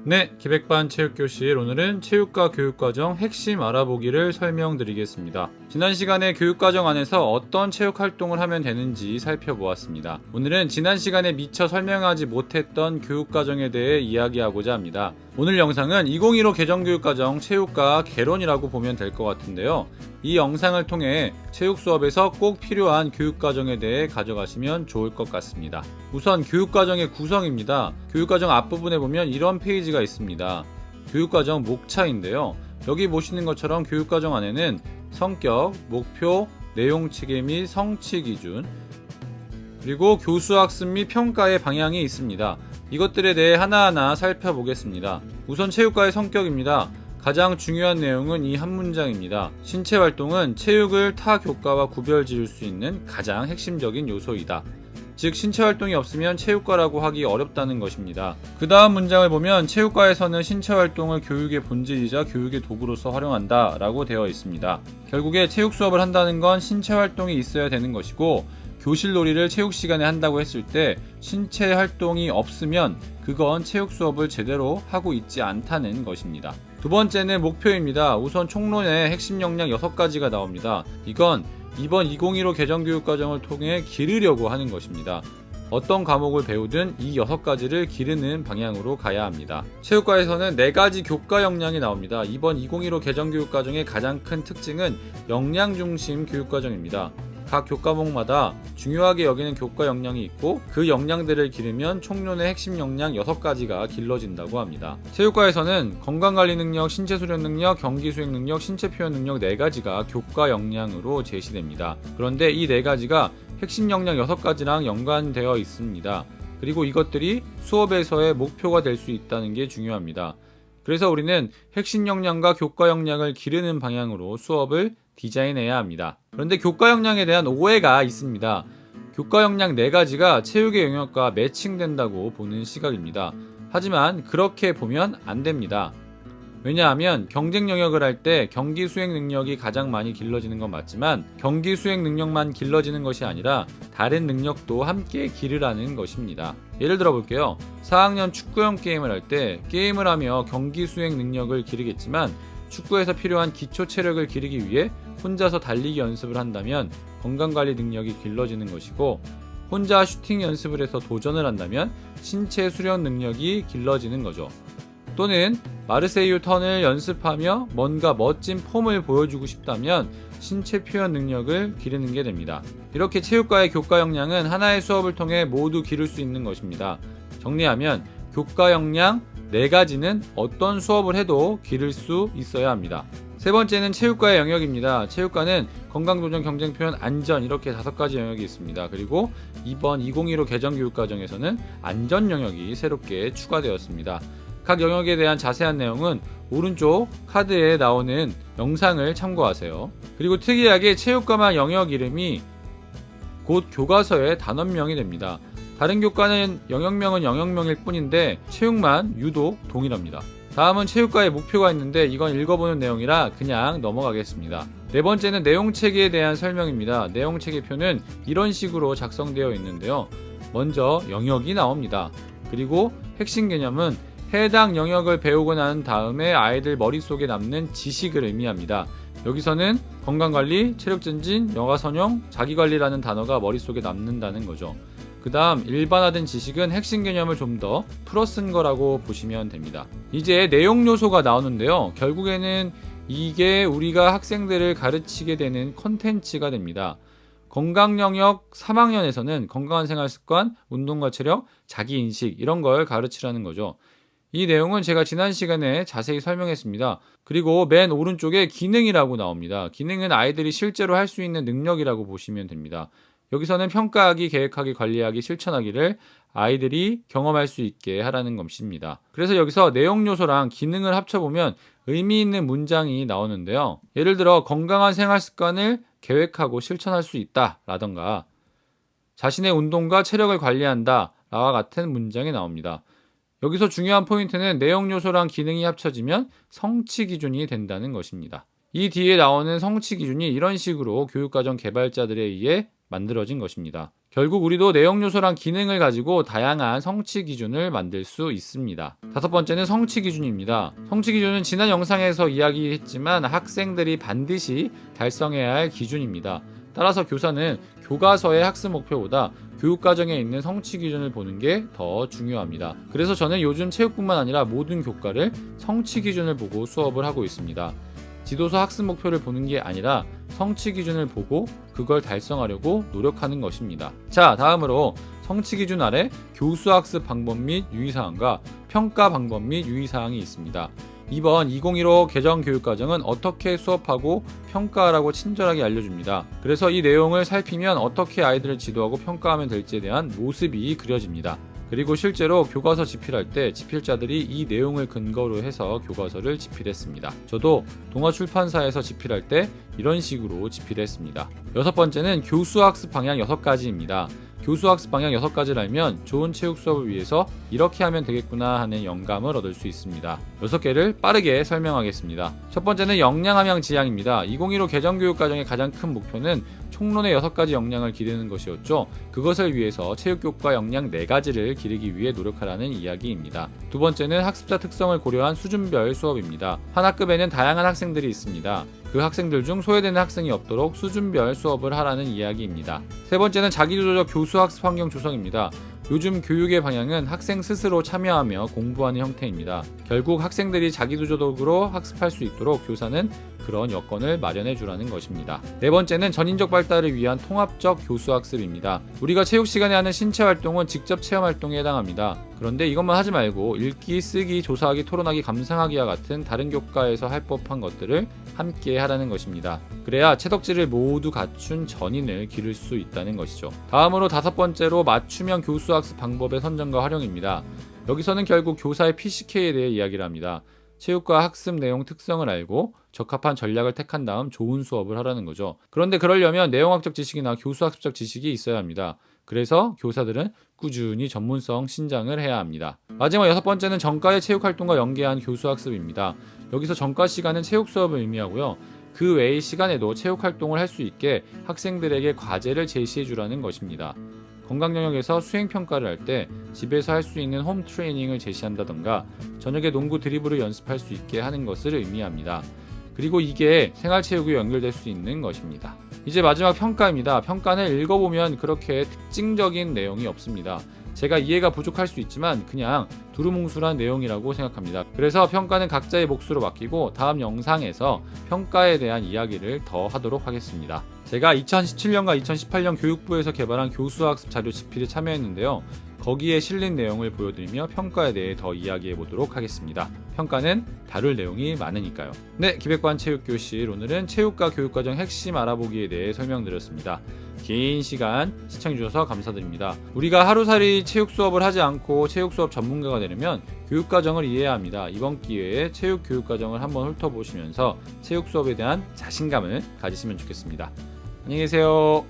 네, 기백반 체육교실 오늘은 체육과 교육과정 핵심 알아보기를 설명드리겠습니다. 지난 시간에 교육과정 안에서 어떤 체육활동을 하면 되는지 살펴보았습니다. 오늘은 지난 시간에 미처 설명하지 못했던 교육과정에 대해 이야기하고자 합니다. 오늘 영상은 2015 개정교육과정 체육과 개론이라고 보면 될 것 같은데요. 이 영상을 통해 체육 수업에서 꼭 필요한 교육과정에 대해 가져가시면 좋을 것 같습니다. 우선 교육과정의 구성입니다. 교육과정 앞부분에 보면 이런 페이지가 있습니다. 교육과정 목차인데요. 여기 보시는 것처럼 교육과정 안에는 성격, 목표, 내용체계 및 성취 기준, 그리고 교수학습 및 평가의 방향이 있습니다. 이것들에 대해 하나하나 살펴보겠습니다. 우선 체육과의 성격입니다. 가장 중요한 내용은 이 한 문장입니다. 신체 활동은 체육을 타 교과와 구별 지을 수 있는 가장 핵심적인 요소이다. 즉 신체 활동이 없으면 체육과라고 하기 어렵다는 것입니다. 그 다음 문장을 보면 체육과에서는 신체 활동을 교육의 본질이자 교육의 도구로서 활용한다 라고 되어 있습니다. 결국에 체육 수업을 한다는 건 신체 활동이 있어야 되는 것이고, 교실 놀이를 체육 시간에 한다고 했을 때 신체 활동이 없으면 그건 체육 수업을 제대로 하고 있지 않다는 것입니다. 두 번째는 목표입니다. 우선 총론에 핵심 역량 6가지가 나옵니다. 이건 이번 2015 개정교육과정을 통해 기르려고 하는 것입니다. 어떤 과목을 배우든 이 6가지를 기르는 방향으로 가야 합니다. 체육과에서는 4가지 교과 역량이 나옵니다. 이번 2015 개정교육과정의 가장 큰 특징은 역량 중심 교육과정입니다. 각 교과목마다 중요하게 여기는 교과 역량이 있고, 그 역량들을 기르면 총론의 핵심 역량 6가지가 길러진다고 합니다. 체육과에서는 건강관리 능력, 신체 수련 능력, 경기 수행 능력, 신체 표현 능력 4가지가 교과 역량으로 제시됩니다. 그런데 이 4가지가 핵심 역량 6가지랑 연관되어 있습니다. 그리고 이것들이 수업에서의 목표가 될 수 있다는 게 중요합니다. 그래서 우리는 핵심 역량과 교과 역량을 기르는 방향으로 수업을 디자인해야 합니다. 그런데 교과 역량에 대한 오해가 있습니다. 교과 역량 4가지가 체육의 영역과 매칭된다고 보는 시각입니다. 하지만 그렇게 보면 안 됩니다. 왜냐하면 경쟁 영역을 할 때 경기 수행 능력이 가장 많이 길러지는 건 맞지만, 경기 수행 능력만 길러지는 것이 아니라 다른 능력도 함께 기르라는 것입니다. 예를 들어 볼게요. 4학년 축구형 게임을 할 때 게임을 하며 경기 수행 능력을 기르겠지만, 축구에서 필요한 기초 체력을 기르기 위해 혼자서 달리기 연습을 한다면 건강관리 능력이 길러지는 것이고, 혼자 슈팅 연습을 해서 도전을 한다면 신체 수련 능력이 길러지는 거죠. 또는 마르세유 턴을 연습하며 뭔가 멋진 폼을 보여주고 싶다면 신체 표현 능력을 기르는 게 됩니다. 이렇게 체육과의 교과 역량은 하나의 수업을 통해 모두 기를 수 있는 것입니다. 정리하면 교과 역량 4가지는 어떤 수업을 해도 기를 수 있어야 합니다. 세 번째는 체육과의 영역입니다. 체육과는 건강도전, 경쟁표현, 안전 이렇게 5가지 영역이 있습니다. 그리고 이번 2015 개정교육과정에서는 안전 영역이 새롭게 추가되었습니다. 각 영역에 대한 자세한 내용은 오른쪽 카드에 나오는 영상을 참고하세요. 그리고 특이하게 체육과만 영역 이름이 곧 교과서의 단원명이 됩니다. 다른 교과는 영역명은 영역명일 뿐인데 체육만 유독 동일합니다. 다음은 체육과의 목표가 있는데 이건 읽어보는 내용이라 그냥 넘어가겠습니다. 네 번째는 내용체계에 대한 설명입니다. 내용체계표는 이런 식으로 작성되어 있는데요. 먼저 영역이 나옵니다. 그리고 핵심 개념은 해당 영역을 배우고 난 다음에 아이들 머릿속에 남는 지식을 의미합니다. 여기서는 건강관리, 체력증진, 여가선용, 자기관리라는 단어가 머릿속에 남는다는 거죠. 그 다음 일반화된 지식은 핵심 개념을 좀 더 풀어 쓴 거라고 보시면 됩니다. 이제 내용 요소가 나오는데요. 결국에는 이게 우리가 학생들을 가르치게 되는 컨텐츠가 됩니다. 건강 영역 3학년에서는 건강한 생활 습관, 운동과 체력, 자기인식 이런 걸 가르치라는 거죠. 이 내용은 제가 지난 시간에 자세히 설명했습니다. 그리고 맨 오른쪽에 기능이라고 나옵니다. 기능은 아이들이 실제로 할 수 있는 능력이라고 보시면 됩니다. 여기서는 평가하기, 계획하기, 관리하기, 실천하기를 아이들이 경험할 수 있게 하라는 것입니다. 그래서 여기서 내용 요소랑 기능을 합쳐보면 의미 있는 문장이 나오는데요. 예를 들어 건강한 생활 습관을 계획하고 실천할 수 있다 라던가 자신의 운동과 체력을 관리한다 라와 같은 문장이 나옵니다. 여기서 중요한 포인트는 내용 요소랑 기능이 합쳐지면 성취 기준이 된다는 것입니다. 이 뒤에 나오는 성취 기준이 이런 식으로 교육과정 개발자들에 의해 만들어진 것입니다. 결국 우리도 내용 요소랑 기능을 가지고 다양한 성취 기준을 만들 수 있습니다. 다섯 번째는 성취 기준입니다. 성취 기준은 지난 영상에서 이야기했지만 학생들이 반드시 달성해야 할 기준입니다. 따라서 교사는 교과서의 학습 목표보다 교육과정에 있는 성취 기준을 보는 게 더 중요합니다. 그래서 저는 요즘 체육뿐만 아니라 모든 교과를 성취 기준을 보고 수업을 하고 있습니다. 지도서 학습 목표를 보는 게 아니라 성취 기준을 보고 그걸 달성하려고 노력하는 것입니다. 자, 다음으로 성취 기준 아래 교수 학습 방법 및 유의사항과 평가 방법 및 유의사항이 있습니다. 이번 2015 개정 교육과정은 어떻게 수업하고 평가하라고 친절하게 알려줍니다. 그래서 이 내용을 살피면 어떻게 아이들을 지도하고 평가하면 될지에 대한 모습이 그려집니다. 그리고 실제로 교과서 집필할 때 집필자들이 이 내용을 근거로 해서 교과서를 집필했습니다. 저도 동아출판사에서 집필할 때 이런 식으로 집필했습니다. 여섯 번째는 교수학습 방향 6가지입니다. 교수학습 방향 6가지를 알면 좋은 체육 수업을 위해서 이렇게 하면 되겠구나 하는 영감을 얻을 수 있습니다. 6개를 빠르게 설명하겠습니다. 첫 번째는 역량함양 지향입니다. 2015 개정교육과정의 가장 큰 목표는 총론의 6가지 역량을 기르는 것이었죠. 그것을 위해서 체육교과 역량 4가지를 기르기 위해 노력하라는 이야기입니다. 두 번째는 학습자 특성을 고려한 수준별 수업입니다. 한 학급에는 다양한 학생들이 있습니다. 그 학생들 중 소외되는 학생이 없도록 수준별 수업을 하라는 이야기입니다. 세 번째는 자기주도적 교수학습 환경 조성입니다. 요즘 교육의 방향은 학생 스스로 참여하며 공부하는 형태입니다. 결국 학생들이 자기주도적으로 학습할 수 있도록 교사는 그런 여건을 마련해 주라는 것입니다. 네 번째는 전인적 발달을 위한 통합적 교수학습입니다. 우리가 체육 시간에 하는 신체 활동은 직접 체험 활동에 해당합니다. 그런데 이것만 하지 말고 읽기, 쓰기, 조사하기, 토론하기, 감상하기와 같은 다른 교과에서 할 법한 것들을 함께 하라는 것입니다. 그래야 채덕지를 모두 갖춘 전인을 기를 수 있다는 것이죠. 다음으로 다섯 번째로 맞춤형 교수학습 방법의 선정과 활용입니다. 여기서는 결국 교사의 PCK에 대해 이야기를 합니다. 체육과 학습 내용 특성을 알고 적합한 전략을 택한 다음 좋은 수업을 하라는 거죠. 그런데 그러려면 내용학적 지식이나 교수학습적 지식이 있어야 합니다. 그래서 교사들은 꾸준히 전문성 신장을 해야 합니다. 마지막 여섯 번째는 전과의 체육활동과 연계한 교수학습입니다. 여기서 전과 시간은 체육 수업을 의미하고요. 그 외의 시간에도 체육활동을 할 수 있게 학생들에게 과제를 제시해 주라는 것입니다. 건강 영역에서 수행 평가를 할 때 집에서 할 수 있는 홈 트레이닝을 제시한다던가 저녁에 농구 드리블을 연습할 수 있게 하는 것을 의미합니다. 그리고 이게 생활체육에 연결될 수 있는 것입니다. 이제 마지막 평가입니다. 평가는 읽어보면 그렇게 특징적인 내용이 없습니다. 제가 이해가 부족할 수 있지만 그냥 두루뭉술한 내용이라고 생각합니다. 그래서 평가는 각자의 몫으로 맡기고 다음 영상에서 평가에 대한 이야기를 더 하도록 하겠습니다. 제가 2017년과 2018년 교육부에서 개발한 교수학습 자료 집필에 참여했는데요. 거기에 실린 내용을 보여드리며 평가에 대해 더 이야기해 보도록 하겠습니다. 평가는 다룰 내용이 많으니까요. 네, 기백관 체육교실 오늘은 체육과 교육과정 핵심 알아보기에 대해 설명드렸습니다. 긴 시간 시청해주셔서 감사드립니다. 우리가 하루살이 체육 수업을 하지 않고 체육 수업 전문가가 되려면 교육과정을 이해해야 합니다. 이번 기회에 체육 교육과정을 한번 훑어보시면서 체육 수업에 대한 자신감을 가지시면 좋겠습니다. 안녕히 계세요.